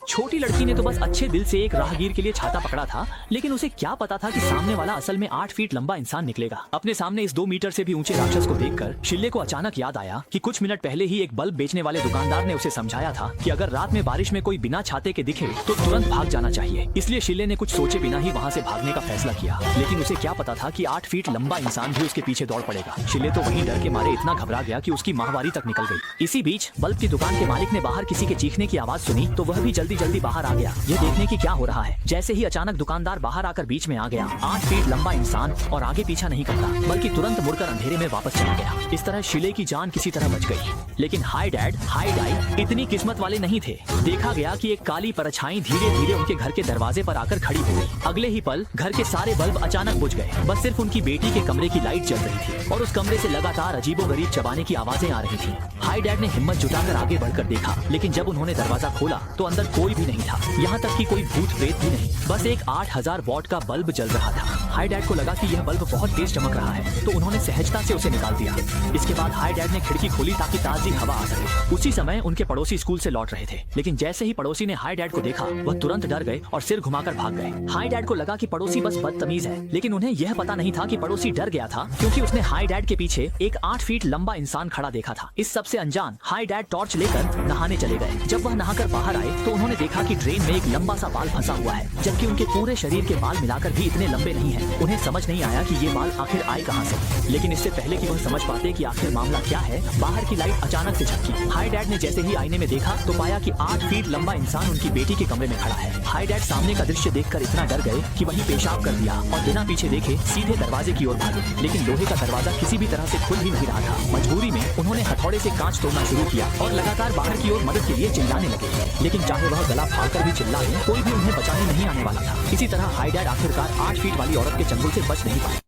छोटी लड़की ने तो बस अच्छे दिल से एक राहगीर के लिए छाता पकड़ा था, लेकिन उसे क्या पता था कि सामने वाला असल में 8 फीट लंबा इंसान निकलेगा। अपने सामने इस 2 मीटर से भी ऊंचे राक्षस को देखकर शिल्ले को अचानक याद आया कि कुछ मिनट पहले ही एक बल्ब बेचने वाले दुकानदार ने उसे समझाया था कि अगर रात में बारिश में कोई बिना छाते के दिखे तो तुरंत भाग जाना चाहिए। इसलिए शिल्ले ने कुछ सोचे बिना ही वहाँ से भागने का फैसला किया, लेकिन उसे क्या पता था कि 8 फीट लंबा इंसान भी उसके पीछे दौड़ पड़ेगा। शिल्ले तो वहीं डर के मारे इतना घबरा गया कि उसकी माहवारी तक निकल गई। इसी बीच बल्ब की दुकान के मालिक ने बाहर किसी के चीखने की आवाज सुनी तो वह भी जल्दी जल्दी बाहर आ गया, यह देखने की क्या हो रहा है। जैसे ही अचानक दुकानदार बाहर आकर बीच में आ गया, 8 फीट लंबा इंसान और आगे पीछा नहीं करता बल्कि तुरंत मुड़कर अंधेरे में वापस चला गया। इस तरह शिले की जान किसी तरह बच गई। लेकिन हाई डैड हाई डाई इतनी किस्मत वाले नहीं थे। देखा गया कि एक काली परछाई धीरे धीरे उनके घर के दरवाजे पर आकर खड़ी हो गई। अगले ही पल घर के सारे बल्ब अचानक बुझ गए, बस सिर्फ उनकी बेटी के कमरे की लाइट जल रही थी और उस कमरे से लगातार अजीबोगरीब चबाने की आवाजें आ रही थी। हाई डैड ने हिम्मत जुटाकर आगे बढ़कर देखा, लेकिन जब उन्होंने दरवाजा खोला तो अंदर कोई भी नहीं था, यहाँ तक कि कोई भूत प्रेत भी नहीं। बस एक 8000 वॉट का बल्ब जल रहा था। हाई डैड को लगा कि यह बल्ब बहुत तेज चमक रहा है, तो उन्होंने सहजता से उसे निकाल दिया। इसके बाद हाई डैड ने खिड़की खोली ताकि ताजी हवा आ सके। उसी समय उनके पड़ोसी स्कूल से लौट रहे थे, लेकिन जैसे ही पड़ोसी ने हाई डैड को देखा वह तुरंत डर गए और सिर घुमाकर भाग गए। हाई डैड को लगा कि पड़ोसी बस बदतमीज है, लेकिन उन्हें यह पता नहीं था कि पड़ोसी डर गया था क्योंकि उसने हाई डैड के पीछे एक 8 फीट लंबा इंसान खड़ा देखा था। इस सबसे अनजान हाई डैड टॉर्च लेकर नहाने चले गए। जब वह नहाकर बाहर आए तो उन्होंने देखा कि ड्रेन में एक लंबा सा बाल फंसा हुआ है, जबकि उनके पूरे शरीर के बाल मिलाकर भी इतने लंबे नहीं हैं। उन्हें समझ नहीं आया कि ये बाल आखिर आए कहां से। लेकिन इससे पहले कि वह समझ पाते कि आखिर मामला क्या है, बाहर की लाइट अचानक से झपकी। हाई डैड ने जैसे ही आईने में देखा तो पाया कि 8 फीट लंबा इंसान उनकी बेटी के कमरे में खड़ा है। हाई डैड सामने का दृश्य देखकर इतना डर गए कि वहीं पेशाब कर दिया और बिना पीछे देखे सीधे दरवाजे की ओर भागे। लेकिन लोहे का दरवाजा किसी भी तरह से खुल ही नहीं रहा था। मजबूरी में उन्होंने हथौड़े से कांच तोड़ना शुरू किया और लगातार बाहर की ओर मदद के लिए चिल्लाने लगे, लेकिन चाहे वह गला फाड़कर भी चिल्लाए, कोई भी उन्हें बचाने नहीं आने वाला था। इसी तरह हाई डैड आखिरकार 8 फीट वाली औरत के चंगुल से बच नहीं पाए।